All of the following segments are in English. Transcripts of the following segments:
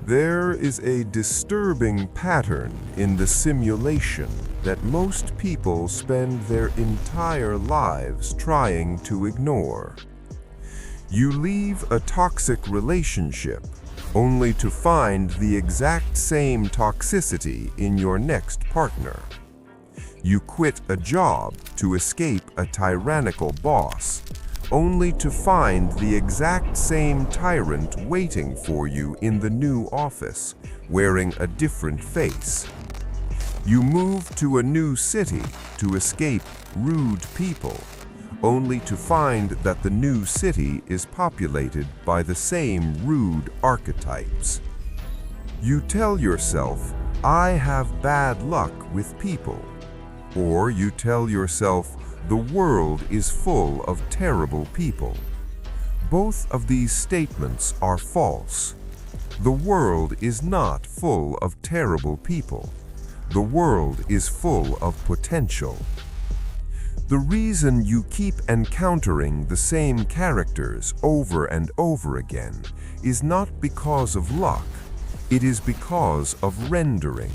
There is a disturbing pattern in the simulation that most people spend their entire lives trying to ignore. You leave a toxic relationship only to find the exact same toxicity in your next partner. You quit a job to escape a tyrannical boss, only to find the exact same tyrant waiting for you in the new office, wearing a different face. You move to a new city to escape rude people, only to find that the new city is populated by the same rude archetypes. You tell yourself, "I have bad luck with people," or you tell yourself, "The world is full of terrible people." Both of these statements are false. The world is not full of terrible people. The world is full of potential. The reason you keep encountering the same characters over and over again is not because of luck, it is because of rendering.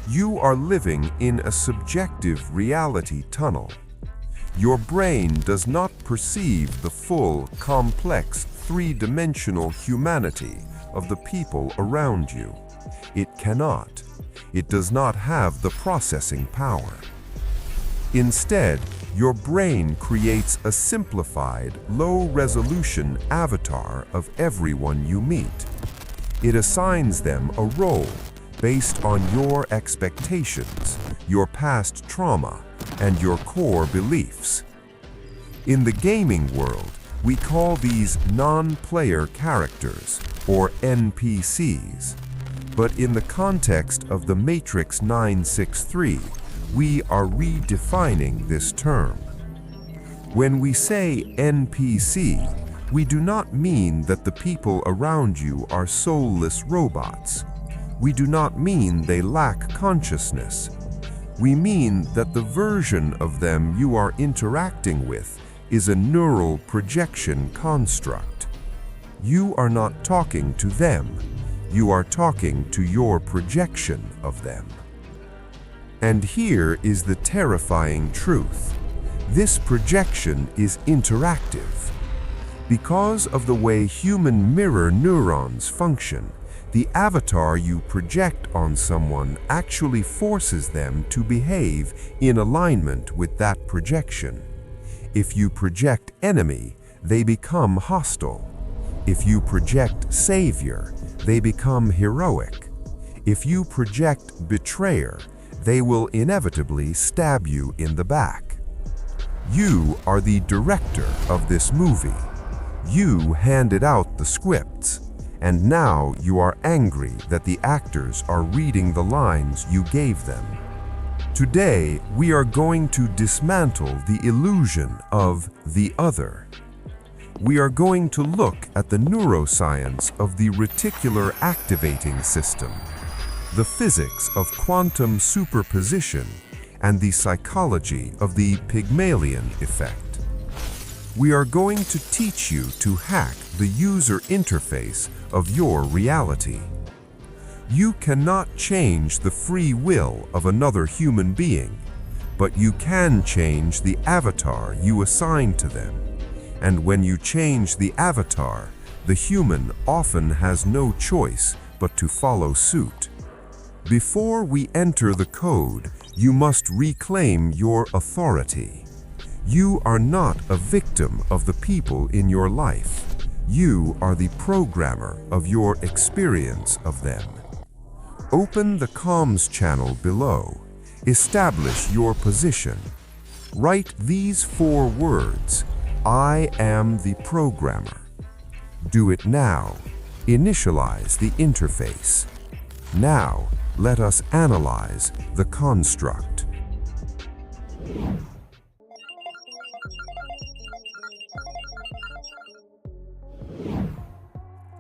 You are living in a subjective reality tunnel. Your brain does not perceive the full, complex, three-dimensional humanity of the people around you. It cannot. It does not have the processing power. Instead, your brain creates a simplified, low-resolution avatar of everyone you meet. It assigns them a role based on your expectations, your past trauma, and your core beliefs. In the gaming world, we call these non-player characters, or NPCs. But in the context of the Matrix 963, we are redefining this term. When we say NPC, we do not mean that the people around you are soulless robots. We do not mean they lack consciousness. We mean that the version of them you are interacting with is a neural projection construct. You are not talking to them. You are talking to your projection of them. And here is the terrifying truth. This projection is interactive. Because of the way human mirror neurons function, the avatar you project on someone actually forces them to behave in alignment with that projection. If you project enemy, they become hostile. If you project savior, they become heroic. If you project betrayer, they will inevitably stab you in the back. You are the director of this movie. You handed out the scripts, and now you are angry that the actors are reading the lines you gave them. Today, we are going to dismantle the illusion of the other. We are going to look at the neuroscience of the Reticular Activating System, the physics of quantum superposition, and the psychology of the Pygmalion Effect. We are going to teach you to hack the user interface of your reality. You cannot change the free will of another human being, but you can change the avatar you assign to them. And when you change the avatar, the human often has no choice but to follow suit. Before we enter the code, you must reclaim your authority. You are not a victim of the people in your life. You are the programmer of your experience of them. Open the comms channel below. Establish your position. Write these 4 words: I am the programmer. Do it now. Initialize the interface. Now, let us analyze the construct.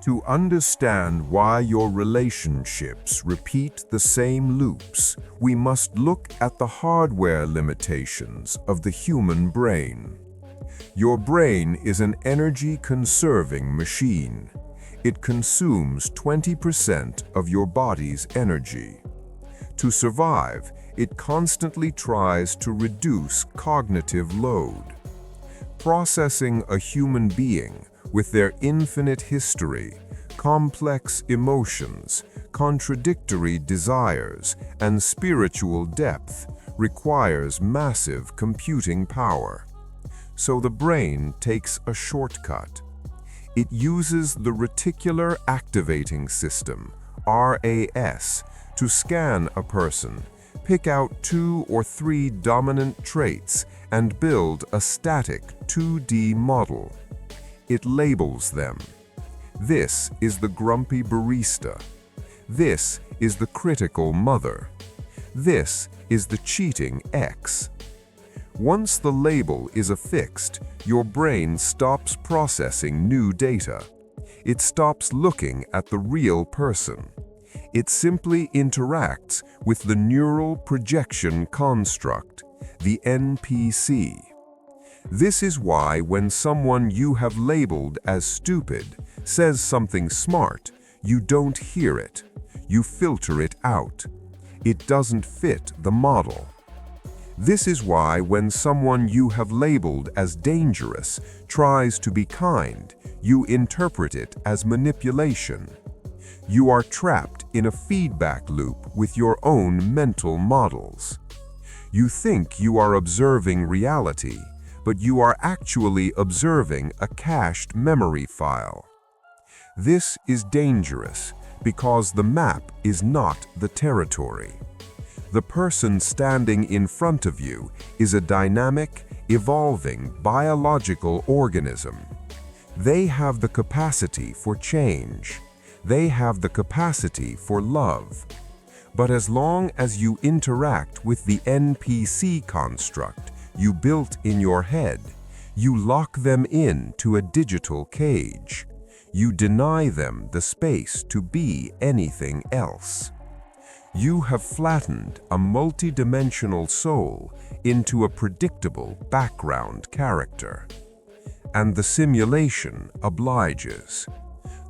To understand why your relationships repeat the same loops, we must look at the hardware limitations of the human brain. Your brain is an energy-conserving machine. It consumes 20% of your body's energy. To survive, it constantly tries to reduce cognitive load. Processing a human being with their infinite history, complex emotions, contradictory desires, and spiritual depth requires massive computing power. So the brain takes a shortcut. It uses the Reticular Activating System, RAS, to scan a person, pick out 2 or 3 dominant traits, and build a static 2D model. It labels them. This is the grumpy barista. This is the critical mother. This is the cheating ex. Once the label is affixed, your brain stops processing new data. It stops looking at the real person. It simply interacts with the neural projection construct, the NPC. This is why when someone you have labeled as stupid says something smart, you don't hear it. You filter it out. It doesn't fit the model. This is why when someone you have labeled as dangerous tries to be kind, you interpret it as manipulation. You are trapped in a feedback loop with your own mental models. You think you are observing reality, but you are actually observing a cached memory file. This is dangerous because the map is not the territory. The person standing in front of you is a dynamic, evolving biological organism. They have the capacity for change. They have the capacity for love. But as long as you interact with the NPC construct you built in your head, you lock them into a digital cage. You deny them the space to be anything else. You have flattened a multidimensional soul into a predictable background character. And the simulation obliges.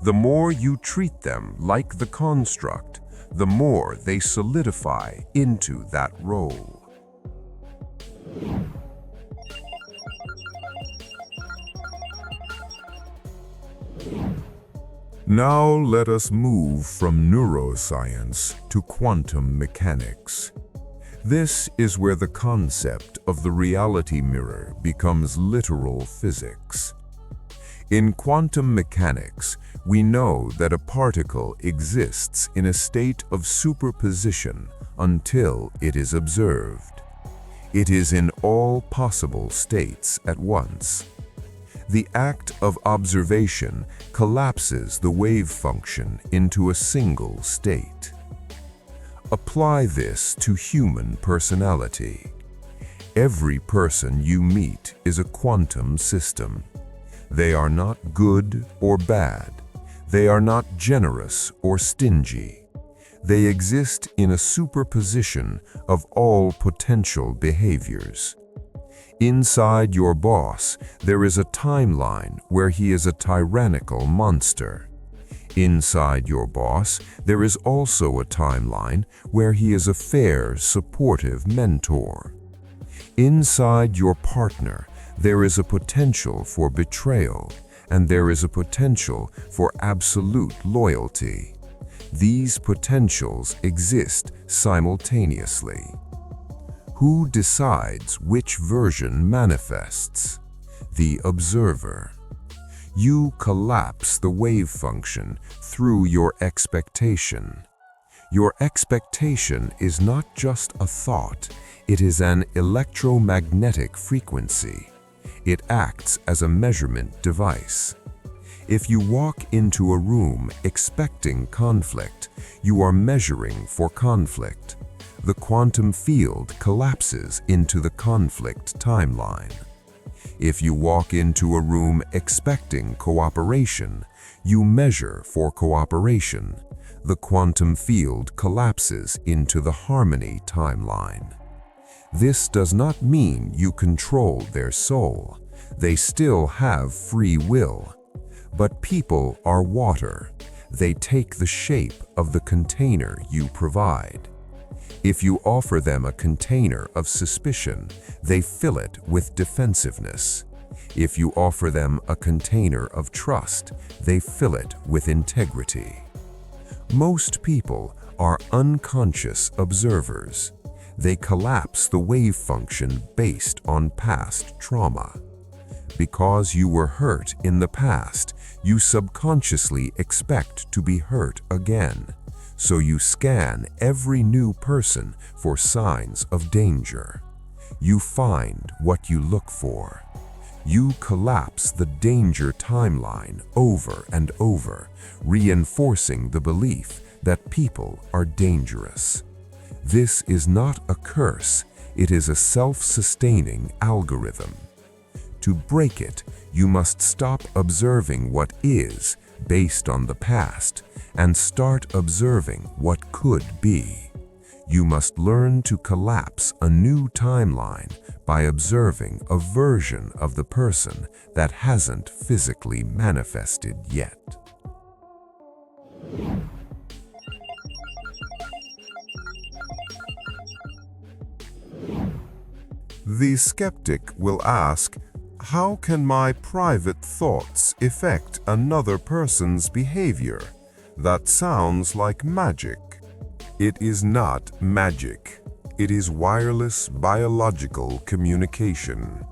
The more you treat them like the construct, the more they solidify into that role. Now let us move from neuroscience to quantum mechanics. This is where the concept of the reality mirror becomes literal physics. In quantum mechanics, we know that a particle exists in a state of superposition until it is observed. It is in all possible states at once. The act of observation collapses the wave function into a single state. Apply this to human personality. Every person you meet is a quantum system. They are not good or bad. They are not generous or stingy. They exist in a superposition of all potential behaviors. Inside your boss, there is a timeline where he is a tyrannical monster. Inside your boss, there is also a timeline where he is a fair, supportive mentor. Inside your partner, there is a potential for betrayal, and there is a potential for absolute loyalty. These potentials exist simultaneously. Who decides which version manifests? The observer. You collapse the wave function through your expectation. Your expectation is not just a thought, it is an electromagnetic frequency. It acts as a measurement device. If you walk into a room expecting conflict, you are measuring for conflict. The quantum field collapses into the conflict timeline. If you walk into a room expecting cooperation, you measure for cooperation. The quantum field collapses into the harmony timeline. This does not mean you control their soul. They still have free will. But people are water. They take the shape of the container you provide. If you offer them a container of suspicion, they fill it with defensiveness. If you offer them a container of trust, they fill it with integrity. Most people are unconscious observers. They collapse the wave function based on past trauma. Because you were hurt in the past, you subconsciously expect to be hurt again. So you scan every new person for signs of danger. You find what you look for. You collapse the danger timeline over and over, reinforcing the belief that people are dangerous. This is not a curse, it is a self-sustaining algorithm. To break it, you must stop observing what is based on the past and start observing what could be. You must learn to collapse a new timeline by observing a version of the person that hasn't physically manifested yet. The skeptic will ask, how can my private thoughts affect another person's behavior? That sounds like magic. It is not magic. It is wireless biological communication.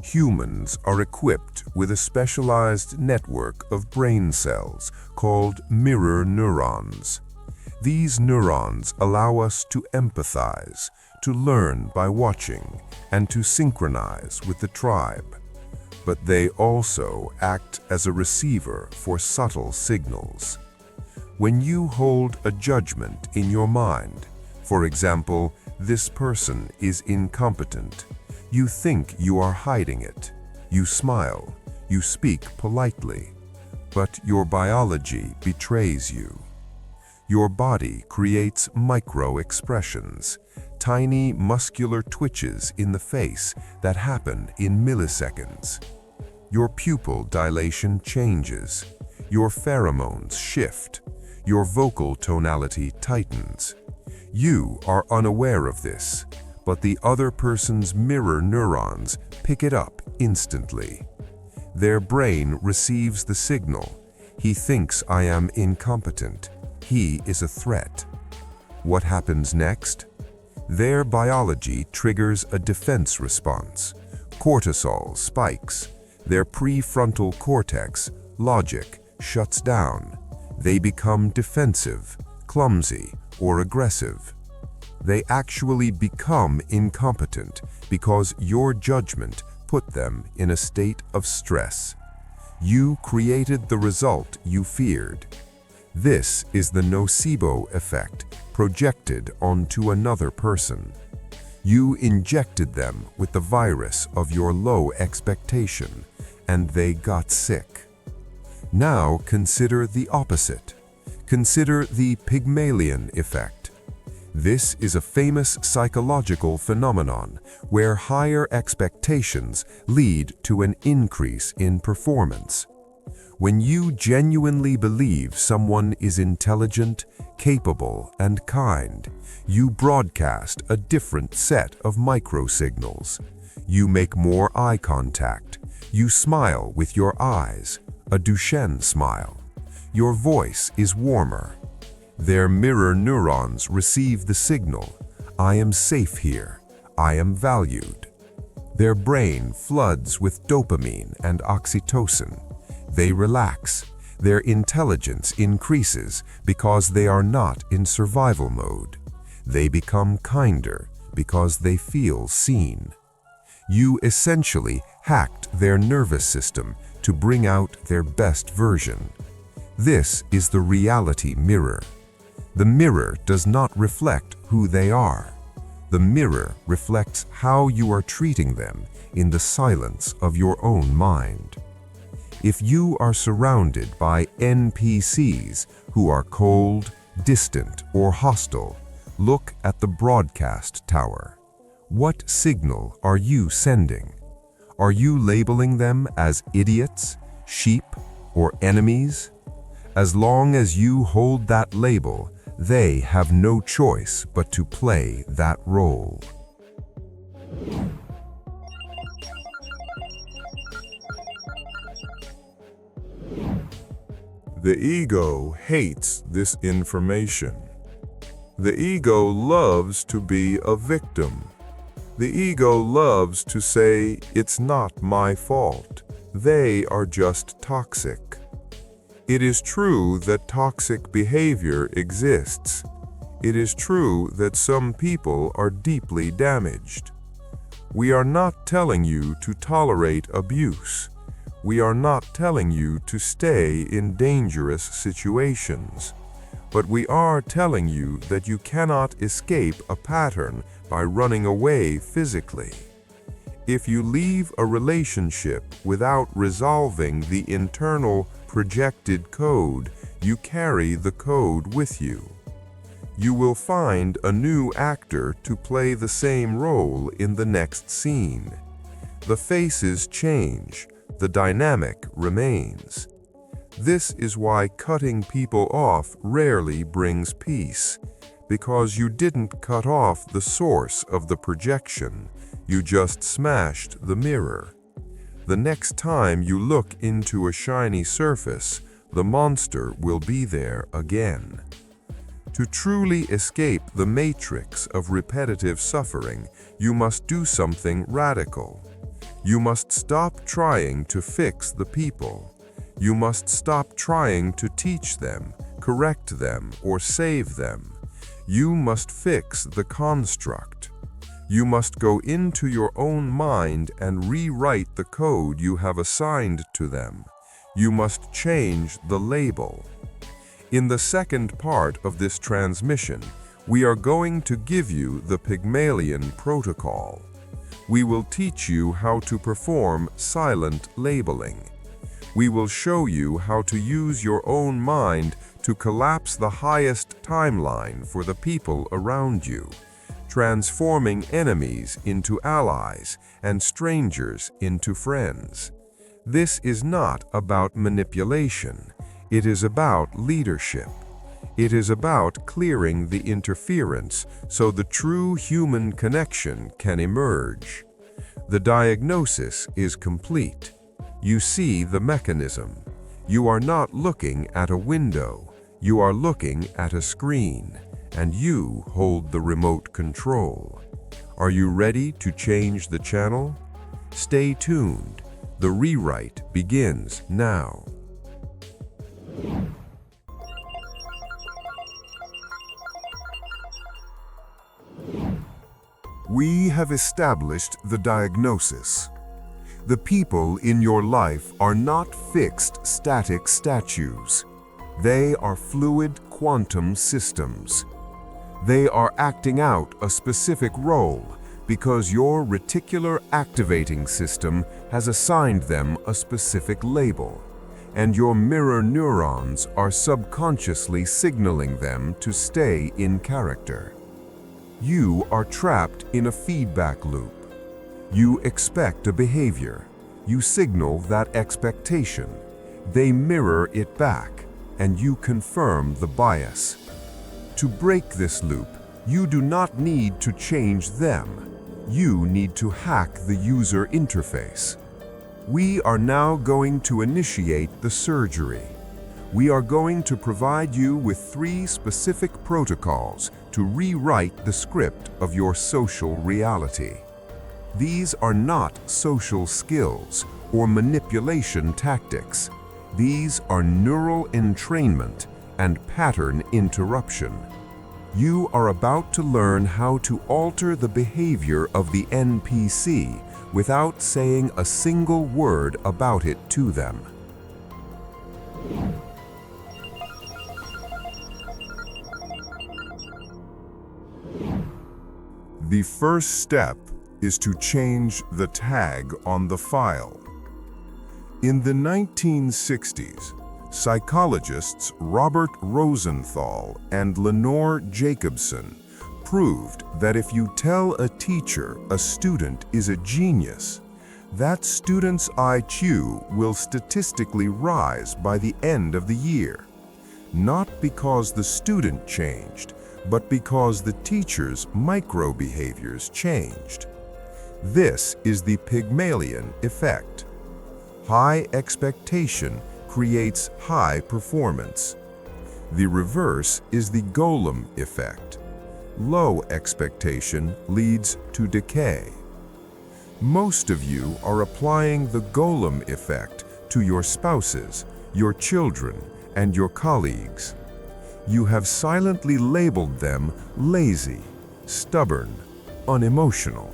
Humans are equipped with a specialized network of brain cells called mirror neurons. These neurons allow us to empathize, to learn by watching, and to synchronize with the tribe. But they also act as a receiver for subtle signals. When you hold a judgment in your mind, for example, this person is incompetent, you think you are hiding it. You smile, you speak politely, but your biology betrays you. Your body creates micro-expressions, tiny muscular twitches in the face that happen in milliseconds. Your pupil dilation changes, your pheromones shift, your vocal tonality tightens. You are unaware of this, but the other person's mirror neurons pick it up instantly. Their brain receives the signal. He thinks I am incompetent. He is a threat. What happens next? Their biology triggers a defense response. Cortisol spikes. Their prefrontal cortex, logic, shuts down. They become defensive, clumsy, or aggressive. They actually become incompetent because your judgment put them in a state of stress. You created the result you feared. This is the nocebo effect projected onto another person. You injected them with the virus of your low expectation, and they got sick. Now consider the opposite. Consider the Pygmalion Effect. This is a famous psychological phenomenon where higher expectations lead to an increase in performance. When you genuinely believe someone is intelligent, capable, and kind, you broadcast a different set of microsignals. You make more eye contact. You smile with your eyes, a Duchenne smile. Your voice is warmer. Their mirror neurons receive the signal, I am safe here, I am valued. Their brain floods with dopamine and oxytocin. They relax. Their intelligence increases because they are not in survival mode. They become kinder because they feel seen. You essentially hacked their nervous system to bring out their best version. This is the reality mirror. The mirror does not reflect who they are. The mirror reflects how you are treating them in the silence of your own mind. If you are surrounded by NPCs who are cold, distant, or hostile, look at the broadcast tower. What signal are you sending? Are you labeling them as idiots, sheep, or enemies? As long as you hold that label, they have no choice but to play that role. The ego hates this information. The ego loves to be a victim. The ego loves to say, "It's not my fault. They are just toxic." It is true that toxic behavior exists. It is true that some people are deeply damaged. We are not telling you to tolerate abuse. We are not telling you to stay in dangerous situations. But we are telling you that you cannot escape a pattern by running away physically. If you leave a relationship without resolving the internal projected code, you carry the code with you. You will find a new actor to play the same role in the next scene. The faces change, the dynamic remains. This is why cutting people off rarely brings peace, because you didn't cut off the source of the projection, you just smashed the mirror. The next time you look into a shiny surface, the monster will be there again. To truly escape the matrix of repetitive suffering, you must do something radical. You must stop trying to fix the people. You must stop trying to teach them, correct them, or save them. You must fix the construct. You must go into your own mind and rewrite the code you have assigned to them. You must change the label. In the second part of this transmission, we are going to give you the Pygmalion Protocol. We will teach you how to perform silent labeling. We will show you how to use your own mind to collapse the highest timeline for the people around you, transforming enemies into allies and strangers into friends. This is not about manipulation. It is about leadership. It is about clearing the interference so the true human connection can emerge. The diagnosis is complete. You see the mechanism. You are not looking at a window. You are looking at a screen, and you hold the remote control. Are you ready to change the channel? Stay tuned. The rewrite begins now. We have established the diagnosis. The people in your life are not fixed static statues. They are fluid quantum systems. They are acting out a specific role because your Reticular Activating System has assigned them a specific label, and your mirror neurons are subconsciously signaling them to stay in character. You are trapped in a feedback loop. You expect a behavior. You signal that expectation. They mirror it back, and you confirm the bias. To break this loop, you do not need to change them. You need to hack the user interface. We are now going to initiate the surgery. We are going to provide you with 3 specific protocols to rewrite the script of your social reality. These are not social skills or manipulation tactics. These are neural entrainment and pattern interruption. You are about to learn how to alter the behavior of the NPC without saying a single word about it to them. The first step is to change the tag on the file. In the 1960s, psychologists Robert Rosenthal and Lenore Jacobson proved that if you tell a teacher a student is a genius, that student's IQ will statistically rise by the end of the year, not because the student changed, but because the teacher's micro-behaviors changed. This is the Pygmalion Effect. High expectation creates high performance. The reverse is the Golem Effect. Low expectation leads to decay. Most of you are applying the Golem Effect to your spouses, your children, and your colleagues. You have silently labeled them lazy, stubborn, unemotional.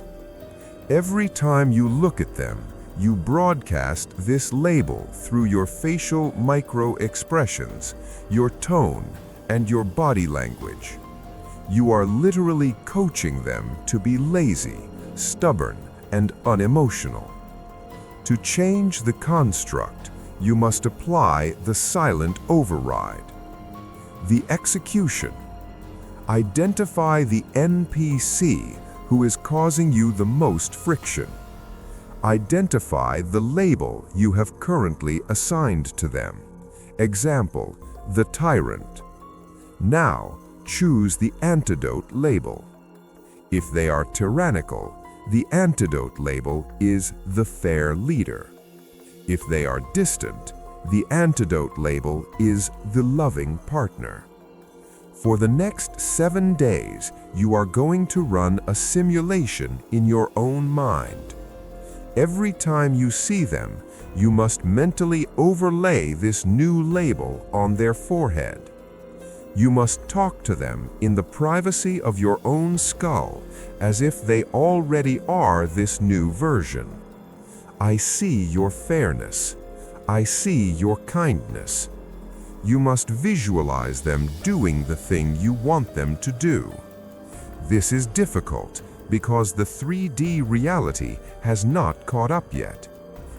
Every time you look at them, you broadcast this label through your facial micro-expressions, your tone, and your body language. You are literally coaching them to be lazy, stubborn, and unemotional. To change the construct, you must apply the silent override. The execution. Identify the NPC who is causing you the most friction. Identify the label you have currently assigned to them. Example, the tyrant. Now, choose the antidote label. If they are tyrannical, the antidote label is the fair leader. If they are distant, the antidote label is the loving partner. For the next 7 days, you are going to run a simulation in your own mind. Every time you see them, you must mentally overlay this new label on their forehead. You must talk to them in the privacy of your own skull as if they already are this new version. I see your fairness. I see your kindness. You must visualize them doing the thing you want them to do. This is difficult because the 3D reality has not caught up yet.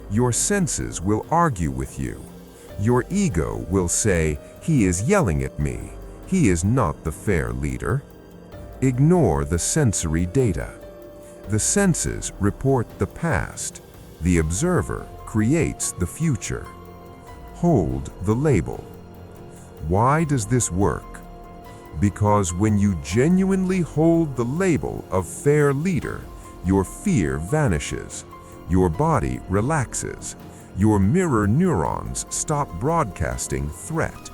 Your senses will argue with you. Your ego will say, "He is yelling at me. He is not the fair leader." Ignore the sensory data. The senses report the past. The observer creates the future. Hold the label. Why does this work? Because when you genuinely hold the label of fair leader, your fear vanishes, your body relaxes, your mirror neurons stop broadcasting threat.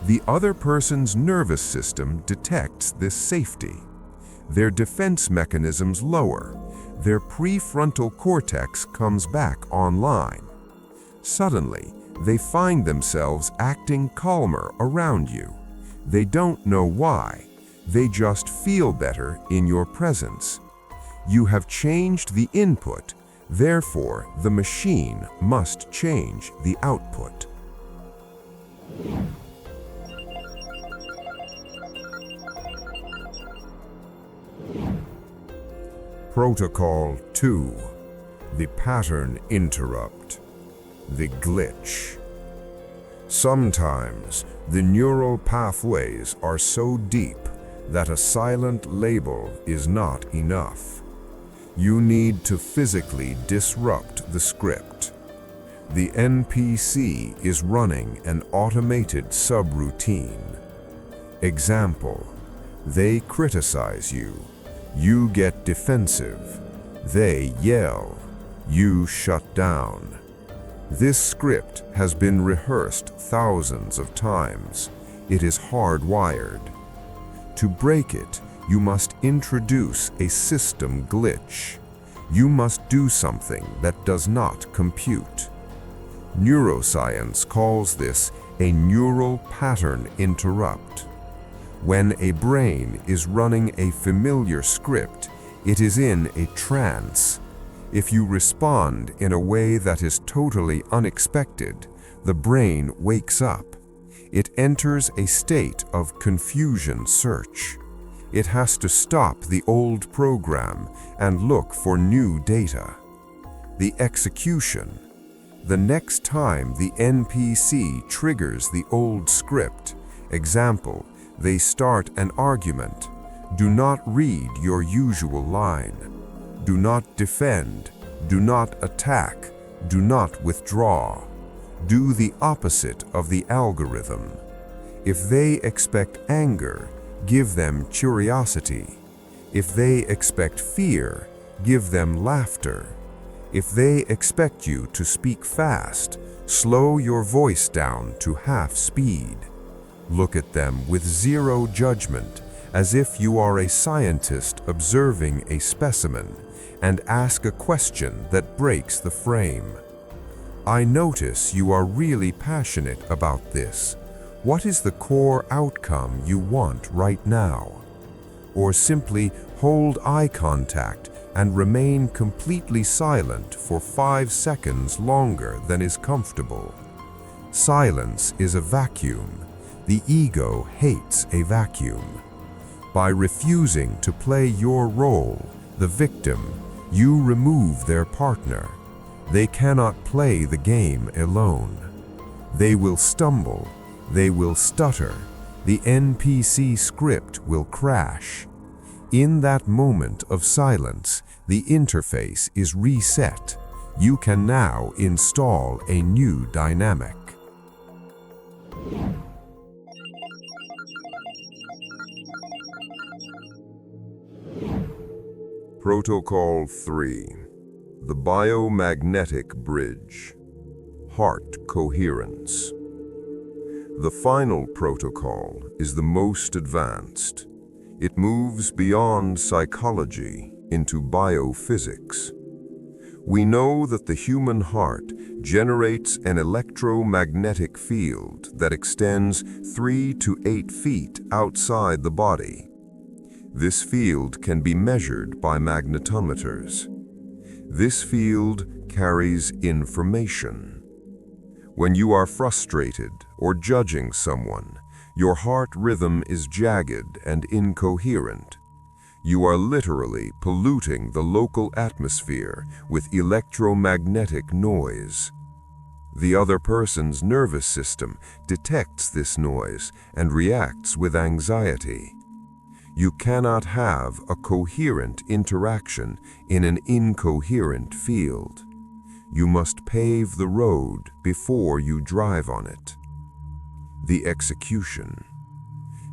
The other person's nervous system detects this safety. Their defense mechanisms lower. Their prefrontal cortex comes back online. Suddenly, they find themselves acting calmer around you. They don't know why. They just feel better in your presence. You have changed the input, therefore the machine must change the output. Protocol 2. The pattern interrupt. The glitch. Sometimes the neural pathways are so deep that a silent label is not enough. You need to physically disrupt the script. The NPC is running an automated subroutine. Example, they criticize you. You get defensive. They yell. You shut down. This script has been rehearsed thousands of times. It is hardwired. To break it, you must introduce a system glitch. You must do something that does not compute. Neuroscience calls this a neural pattern interrupt. When a brain is running a familiar script, it is in a trance. If you respond in a way that is totally unexpected, the brain wakes up. It enters a state of confusion search. It has to stop the old program and look for new data. The execution. The next time the NPC triggers the old script, example, they start an argument, do not read your usual line. Do not defend, Do not attack. Do not withdraw. Do the opposite of the algorithm. If they expect anger, give them curiosity. If they expect fear, give them laughter. If they expect you to speak fast, slow your voice down to half speed. Look at them with zero judgment, as if you are a scientist observing a specimen, and ask a question that breaks the frame. I notice you are really passionate about this. What is the core outcome you want right now? Or simply hold eye contact and remain completely silent for 5 seconds longer than is comfortable. Silence is a vacuum. The ego hates a vacuum. By refusing to play your role, the victim, you remove their partner. They cannot play the game alone. They will stumble. They will stutter. The NPC script will crash. In that moment of silence, the interface is reset. You can now install a new dynamic. Protocol 3. The Biomagnetic Bridge. Heart Coherence. The final protocol is the most advanced. It moves beyond psychology into biophysics. We know that the human heart generates an electromagnetic field that extends 3 to 8 feet outside the body. This field can be measured by magnetometers. This field carries information. When you are frustrated or judging someone, your heart rhythm is jagged and incoherent. You are literally polluting the local atmosphere with electromagnetic noise. The other person's nervous system detects this noise and reacts with anxiety. You cannot have a coherent interaction in an incoherent field. You must pave the road before you drive on it. The execution.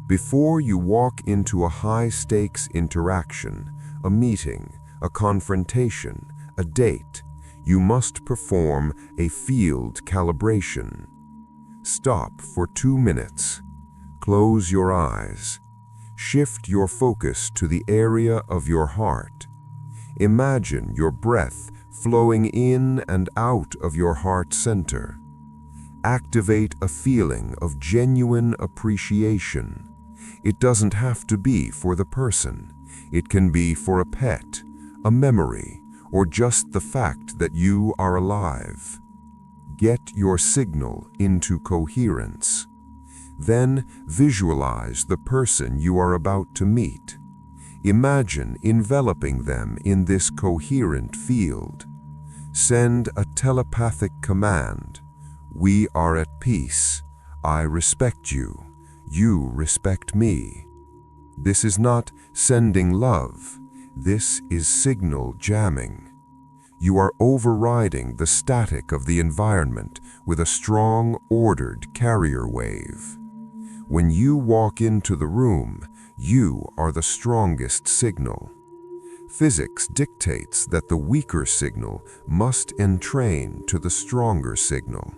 Before you walk into a high-stakes interaction, a meeting, a confrontation, a date, you must perform a field calibration. Stop for 2 minutes. Close your eyes. Shift your focus to the area of your heart. Imagine your breath flowing in and out of your heart center. Activate a feeling of genuine appreciation. It doesn't have to be for the person. It can be for a pet, a memory, or just the fact that you are alive. Get your signal into coherence. Then visualize the person you are about to meet. Imagine enveloping them in this coherent field. Send a telepathic command. We are at peace. I respect you. You respect me. This is not sending love. This is signal jamming. You are overriding the static of the environment with a strong, ordered carrier wave. When you walk into the room, you are the strongest signal. Physics dictates that the weaker signal must entrain to the stronger signal.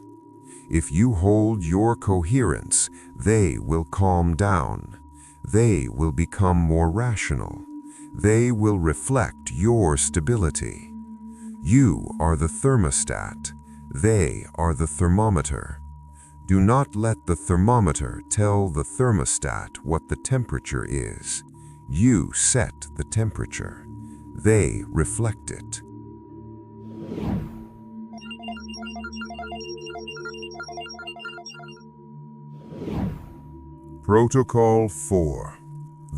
If you hold your coherence, they will calm down. They will become more rational. They will reflect your stability. You are the thermostat. They are the thermometer. Do not let the thermometer tell the thermostat what the temperature is. You set the temperature. They reflect it. Protocol 4.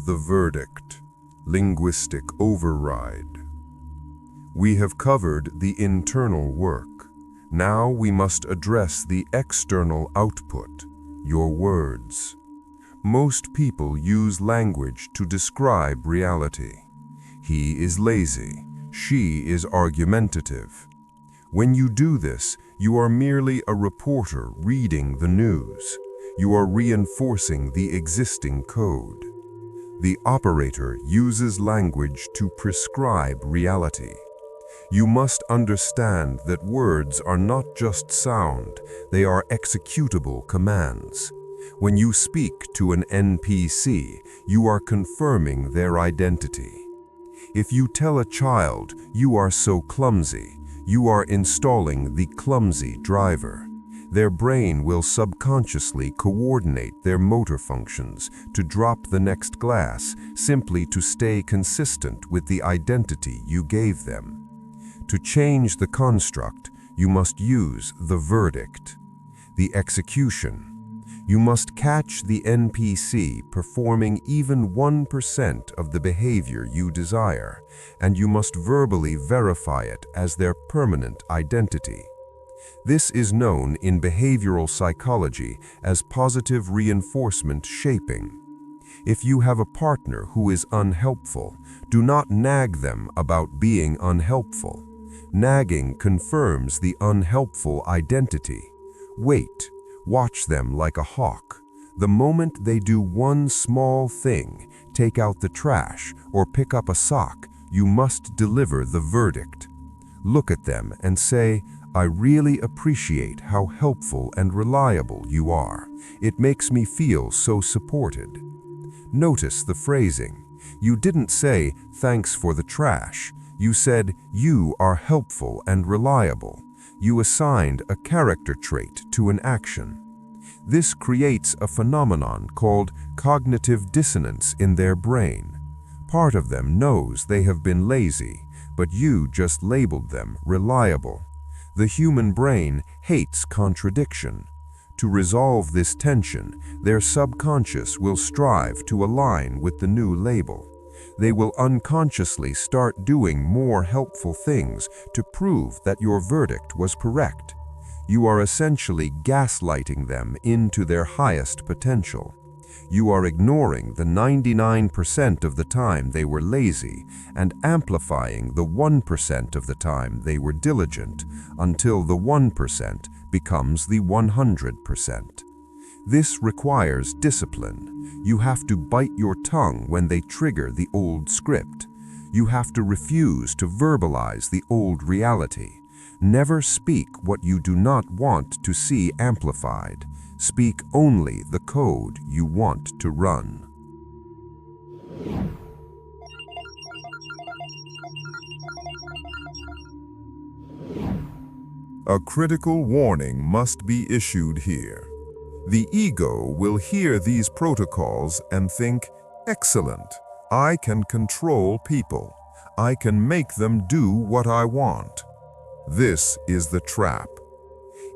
The Verdict. Linguistic Override. We have covered the internal work. Now we must address the external output, your words. Most people use language to describe reality. He is lazy. She is argumentative. When you do this, you are merely a reporter reading the news. You are reinforcing the existing code. The operator uses language to prescribe reality. You must understand that words are not just sound, they are executable commands. When you speak to an NPC, you are confirming their identity. If you tell a child, "You are so clumsy," you are installing the clumsy driver. Their brain will subconsciously coordinate their motor functions to drop the next glass simply to stay consistent with the identity you gave them. To change the construct, you must use the verdict. The execution. You must catch the NPC performing even 1% of the behavior you desire, and you must verbally verify it as their permanent identity. This is known in behavioral psychology as positive reinforcement shaping. If you have a partner who is unhelpful, do not nag them about being unhelpful. Nagging confirms the unhelpful identity. Wait, watch them like a hawk. The moment they do one small thing, take out the trash or pick up a sock, you must deliver the verdict. Look at them and say, "I really appreciate how helpful and reliable you are. It makes me feel so supported." Notice the phrasing. You didn't say, "Thanks for the trash." You said, "You are helpful and reliable." You assigned a character trait to an action. This creates a phenomenon called cognitive dissonance in their brain. Part of them knows they have been lazy, but you just labeled them reliable. The human brain hates contradiction. To resolve this tension, their subconscious will strive to align with the new label. They will unconsciously start doing more helpful things to prove that your verdict was correct. You are essentially gaslighting them into their highest potential. You are ignoring the 99% of the time they were lazy and amplifying the 1% of the time they were diligent until the 1% becomes the 100%. This requires discipline. You have to bite your tongue when they trigger the old script. You have to refuse to verbalize the old reality. Never speak what you do not want to see amplified. Speak only the code you want to run. A critical warning must be issued here. The ego will hear these protocols and think, "Excellent, I can control people. I can make them do what I want." This is the trap.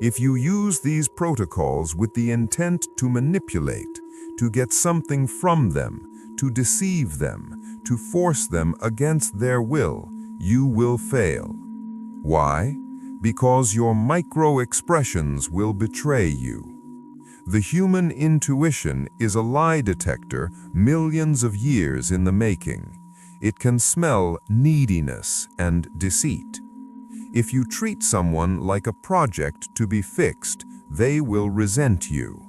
If you use these protocols with the intent to manipulate, to get something from them, to deceive them, to force them against their will, you will fail. Why? Because your micro-expressions will betray you. The human intuition is a lie detector millions of years in the making. It can smell neediness and deceit. If you treat someone like a project to be fixed, they will resent you.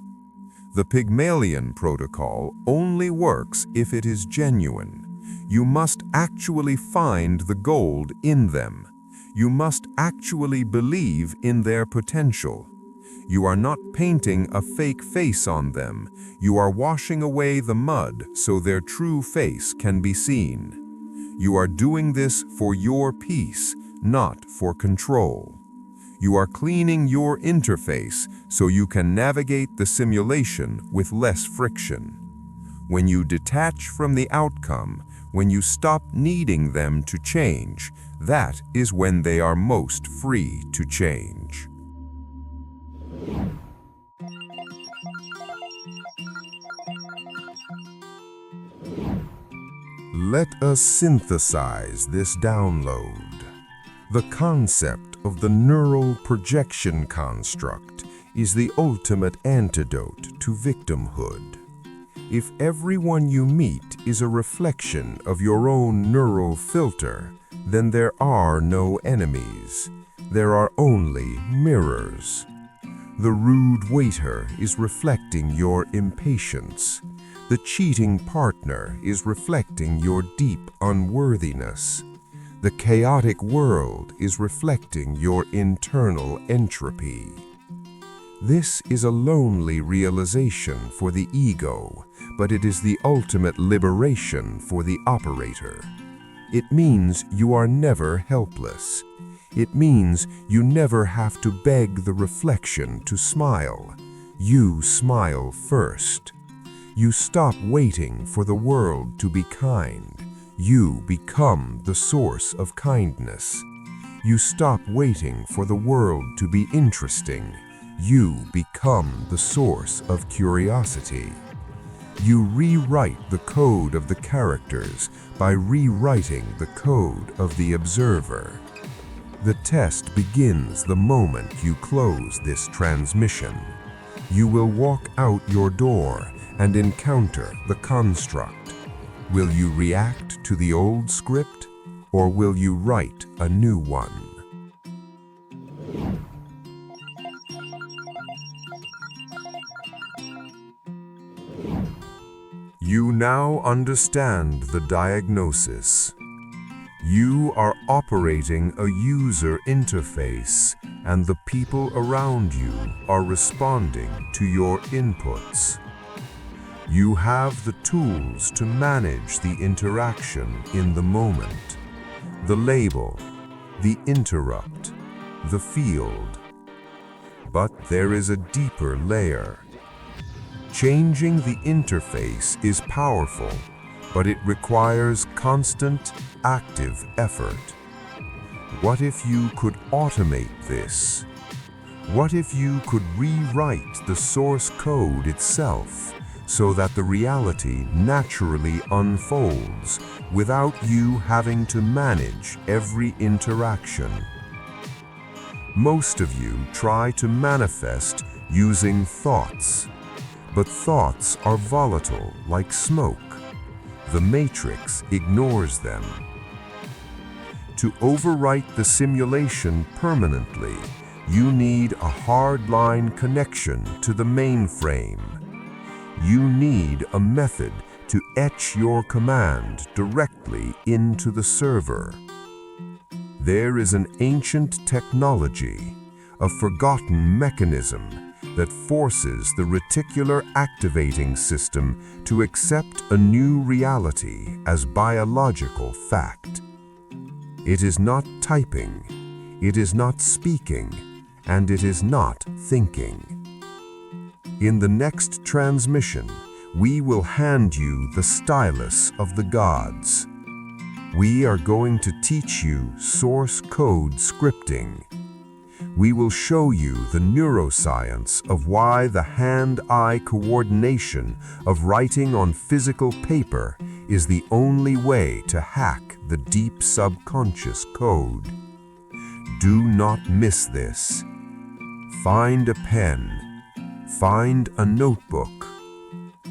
The Pygmalion protocol only works if it is genuine. You must actually find the gold in them. You must actually believe in their potential. You are not painting a fake face on them. You are washing away the mud so their true face can be seen. You are doing this for your peace, not for control. You are cleaning your interface so you can navigate the simulation with less friction. When you detach from the outcome, when you stop needing them to change, that is when they are most free to change. Let us synthesize this download. The concept of the neural projection construct is the ultimate antidote to victimhood. If everyone you meet is a reflection of your own neural filter, then there are no enemies. There are only mirrors. The rude waiter is reflecting your impatience. The cheating partner is reflecting your deep unworthiness. The chaotic world is reflecting your internal entropy. This is a lonely realization for the ego, but it is the ultimate liberation for the operator. It means you are never helpless. It means you never have to beg the reflection to smile. You smile first. You stop waiting for the world to be kind. You become the source of kindness. You stop waiting for the world to be interesting. You become the source of curiosity. You rewrite the code of the characters by rewriting the code of the observer. The test begins the moment you close this transmission. You will walk out your door and encounter the construct. Will you react to the old script, or will you write a new one? You now understand the diagnosis. You are operating a user interface, and the people around you are responding to your inputs. You have the tools to manage the interaction in the moment, the label, the interrupt, the field. But there is a deeper layer. Changing the interface is powerful, but it requires constant, active effort. What if you could automate this? What if you could rewrite the source code itself so that the reality naturally unfolds without you having to manage every interaction? Most of you try to manifest using thoughts, but thoughts are volatile like smoke. The matrix ignores them. To overwrite the simulation permanently, you need a hardline connection to the mainframe. You need a method to etch your command directly into the server. There is an ancient technology, a forgotten mechanism that forces the Reticular Activating System to accept a new reality as biological fact. It is not typing, it is not speaking, and it is not thinking. In the next transmission, we will hand you the stylus of the gods. We are going to teach you source code scripting. We will show you the neuroscience of why the hand-eye coordination of writing on physical paper is the only way to hack the deep subconscious code. Do not miss this. Find a pen. Find a notebook.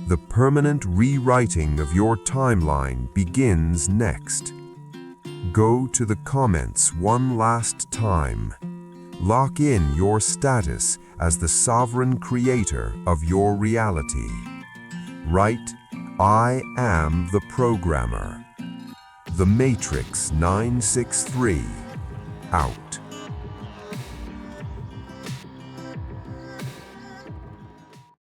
The permanent rewriting of your timeline begins next. Go to the comments one last time. Lock in your status as the sovereign creator of your reality. Write, "I am the programmer." The Matrix 963, out.